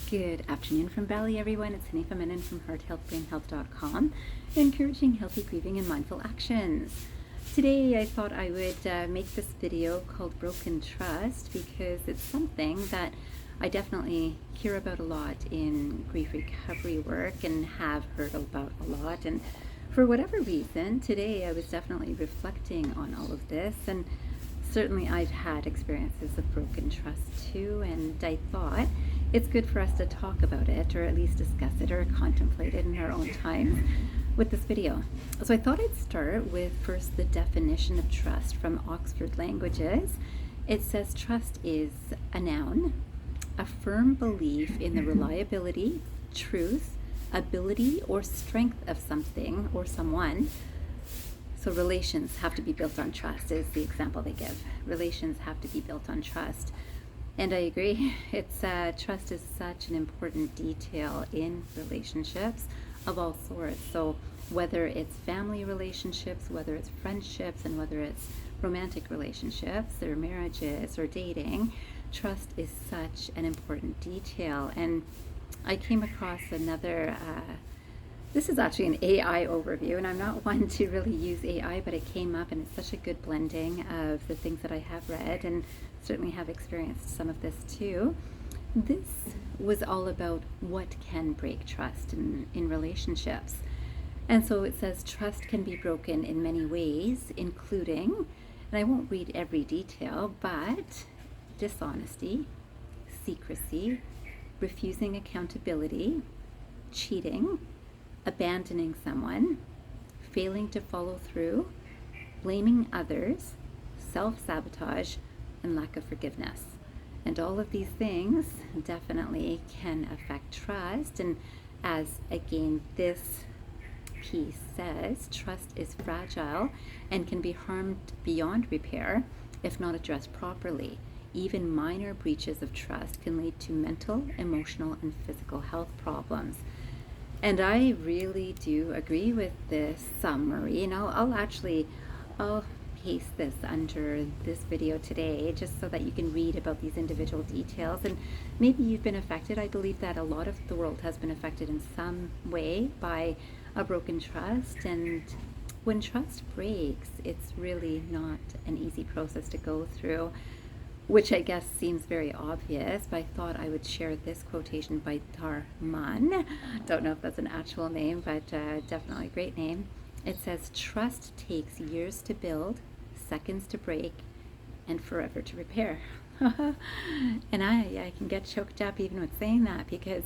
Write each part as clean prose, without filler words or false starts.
Good afternoon from Bali, everyone. It's Hanifa Menon from hearthealthbrainhealth.com, encouraging healthy grieving and mindful actions. Today I thought I would make this video called Broken Trust because it's something that I definitely hear about a lot in grief recovery work and have heard about a lot. And for whatever reason, today I was definitely reflecting on all of this, and certainly I've had experiences of broken trust too, and I thought it's good for us to talk about it, or at least discuss it or contemplate it in our own times with this video. So I thought I'd start with first the definition of trust from Oxford Languages. It says trust is a noun, a firm belief in the reliability, truth, ability, or strength of something or someone. So relations have to be built on trust is the example they give. Relations have to be built on trust. And I agree, trust is such an important detail in relationships of all sorts. So whether it's family relationships, whether it's friendships, and whether it's romantic relationships or marriages or dating, trust is such an important detail. And I came across another, this is actually an AI overview, and I'm not one to really use AI, but it came up and it's such a good blending of the things that I have read and certainly have experienced some of this too. This was all about what can break trust in relationships. And so it says trust can be broken in many ways, including, and I won't read every detail, but dishonesty, secrecy, refusing accountability, cheating, abandoning someone, failing to follow through, blaming others, self-sabotage, and lack of forgiveness. And all of these things definitely can affect trust. And as again this piece says, trust is fragile and can be harmed beyond repair if not addressed properly. Even minor breaches of trust can lead to mental, emotional, and physical health problems. And I really do agree with this summary, and I'll paste this under this video today just so that you can read about these individual details, and maybe you've been affected. I believe that a lot of the world has been affected in some way by a broken trust, and when trust breaks, it's really not an easy process to go through, which I guess seems very obvious, but I thought I would share this quotation by Tarman. Don't know if that's an actual name, but definitely a great name. It says, trust takes years to build, seconds to break, and forever to repair. And I can get choked up even with saying that because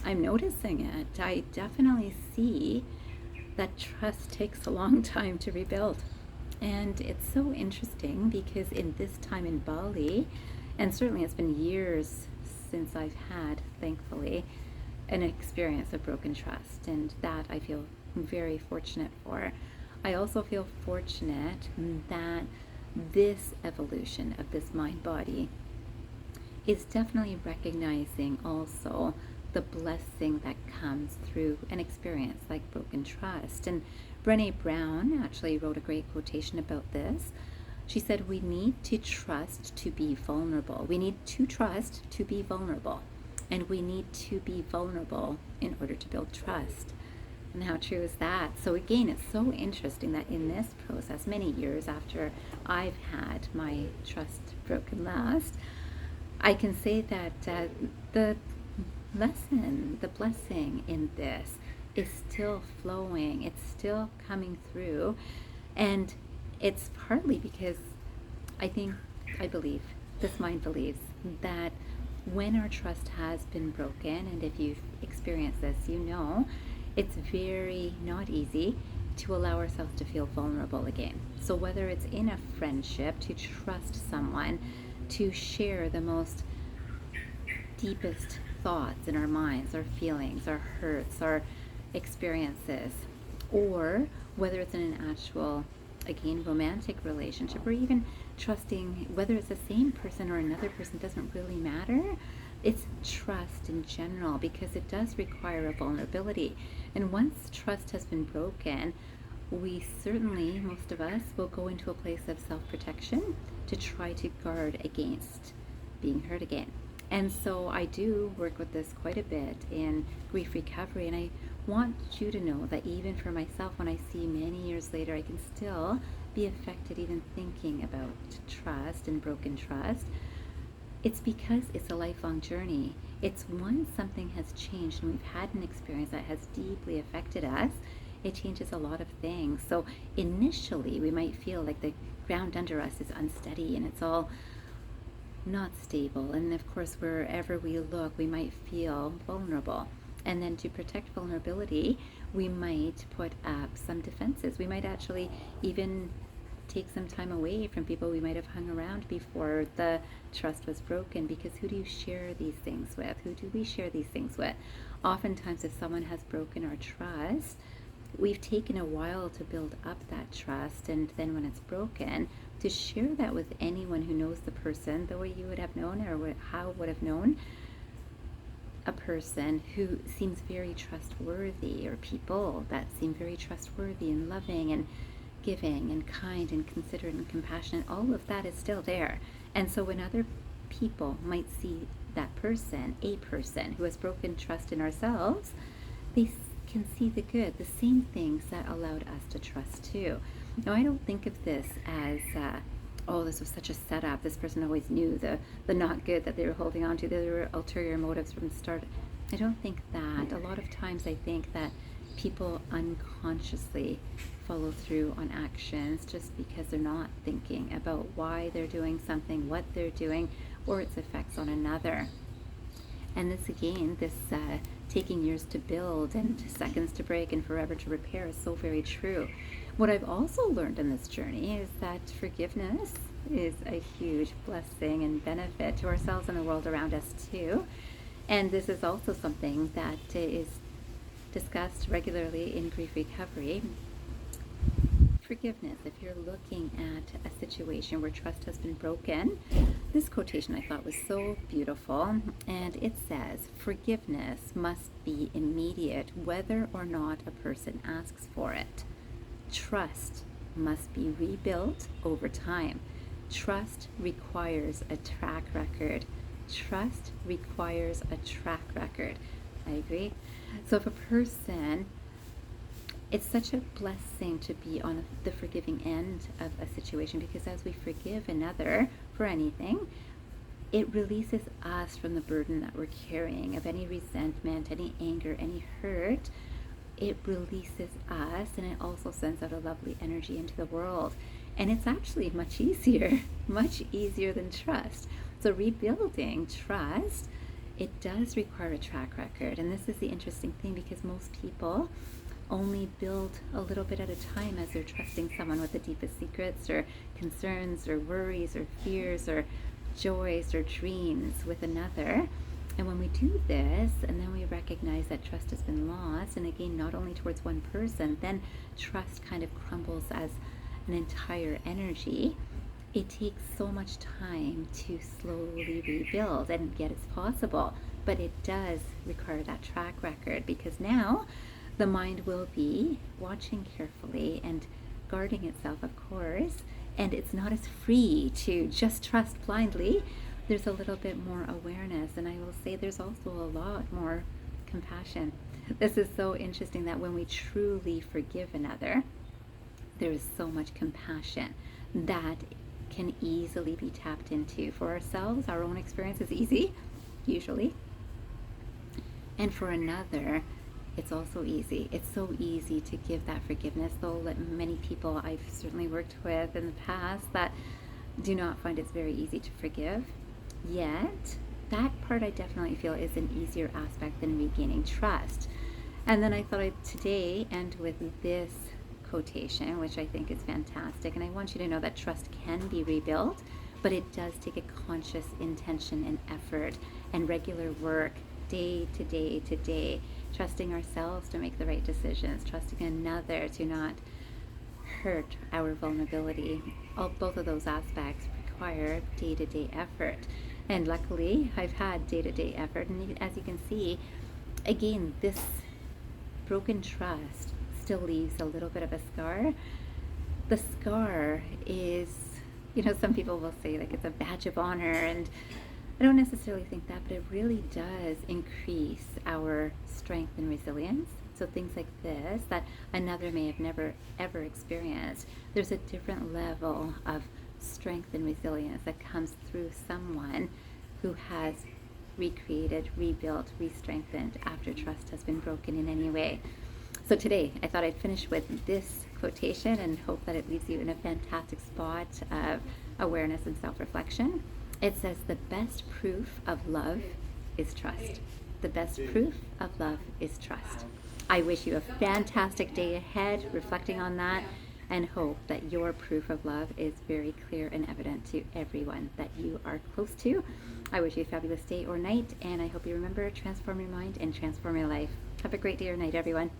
I'm noticing it. I definitely see that trust takes a long time to rebuild. And it's so interesting because in this time in Bali, and certainly it's been years since I've had, thankfully, an experience of broken trust, and that I feel very fortunate for. I also feel fortunate that this evolution of this mind-body is definitely recognizing also the blessing that comes through an experience like broken trust. And Brené Brown actually wrote a great quotation about this. She said, we need to trust to be vulnerable. We need to trust to be vulnerable. And we need to be vulnerable in order to build trust. And how true is that? So again, it's so interesting that in this process, many years after I've had my trust broken last, I can say that the lesson, the blessing in this is still flowing. It's still coming through. And it's partly because I believe, this mind believes that when our trust has been broken, and if you've experienced this, you know, it's very not easy to allow ourselves to feel vulnerable again. So whether it's in a friendship, to trust someone, to share the most deepest thoughts in our minds, our feelings, our hurts, our experiences, or whether it's in an actual, again, romantic relationship, or even trusting, whether it's the same person or another person, doesn't really matter. It's trust in general, because it does require a vulnerability. And once trust has been broken, we certainly, most of us, will go into a place of self-protection to try to guard against being hurt again. And so I do work with this quite a bit in grief recovery. And I want you to know that even for myself, when I see many years later, I can still be affected even thinking about trust and broken trust. It's because it's a lifelong journey. It's once something has changed and we've had an experience that has deeply affected us, it changes a lot of things. So initially, we might feel like the ground under us is unsteady and it's all not stable. And of course, wherever we look, we might feel vulnerable. And then to protect vulnerability, we might put up some defenses. We might actually even take some time away from people we might have hung around before the trust was broken, because who do you share these things with? Who do we share these things with? Oftentimes, if someone has broken our trust, we've taken a while to build up that trust, and then when it's broken, to share that with anyone who knows the person the way you would have known, or how would have known a person who seems very trustworthy, or people that seem very trustworthy and loving and giving and kind and considerate and compassionate, all of that is still there. And so when other people might see that person, a person who has broken trust in ourselves, they can see the good, the same things that allowed us to trust too. Now, I don't think of this as, oh, this was such a setup. This person always knew the not good that they were holding on to. There were ulterior motives from the start. I don't think that. A lot of times I think that people unconsciously follow through on actions just because they're not thinking about why they're doing something, what they're doing, or its effects on another. And this again, this taking years to build and seconds to break and forever to repair is so very true. What I've also learned in this journey is that forgiveness is a huge blessing and benefit to ourselves and the world around us too. And this is also something that is discussed regularly in grief recovery. Forgiveness, if you're looking at a situation where trust has been broken, this quotation I thought was so beautiful, and it says, forgiveness must be immediate whether or not a person asks for it. Trust must be rebuilt over time. Trust requires a track record. Trust requires a track record. I agree. So if a person, it's such a blessing to be on the forgiving end of a situation, because as we forgive another for anything, it releases us from the burden that we're carrying of any resentment, any anger, any hurt. It releases us, and it also sends out a lovely energy into the world. And it's actually much easier than trust. So rebuilding trust, it does require a track record. And this is the interesting thing, because most people only build a little bit at a time as they're trusting someone with the deepest secrets or concerns or worries or fears or joys or dreams with another. And when we do this, and then we recognize that trust has been lost, and again, not only towards one person, then trust kind of crumbles as an entire energy. It takes so much time to slowly rebuild, and yet it's possible. But it does require that track record, because now the mind will be watching carefully and guarding itself, of course, and it's not as free to just trust blindly. There's a little bit more awareness, and I will say there's also a lot more compassion. This is so interesting that when we truly forgive another, there is so much compassion that can easily be tapped into. For ourselves, our own experience is easy, usually. And for another, it's also easy. It's so easy to give that forgiveness, though many people I've certainly worked with in the past that do not find it's very easy to forgive. Yet, that part I definitely feel is an easier aspect than regaining trust. And then I thought I'd today end with this quotation, which I think is fantastic. And I want you to know that trust can be rebuilt, but it does take a conscious intention and effort and regular work, day to day to day, trusting ourselves to make the right decisions, trusting another to not hurt our vulnerability. Both of those aspects require day-to-day effort. And luckily, I've had day-to-day effort. And as you can see, again, this broken trust still leaves a little bit of a scar. The scar is, some people will say like it's a badge of honor, and I don't necessarily think that, but it really does increase our strength and resilience. So things like this that another may have never ever experienced, there's a different level of strength and resilience that comes through someone who has recreated, rebuilt, re-strengthened after trust has been broken in any way. So today, I thought I'd finish with this quotation and hope that it leaves you in a fantastic spot of awareness and self-reflection. It says, the best proof of love is trust. The best proof of love is trust. I wish you a fantastic day ahead, reflecting on that, and hope that your proof of love is very clear and evident to everyone that you are close to. I wish you a fabulous day or night, and I hope you remember, transform your mind and transform your life. Have a great day or night, everyone.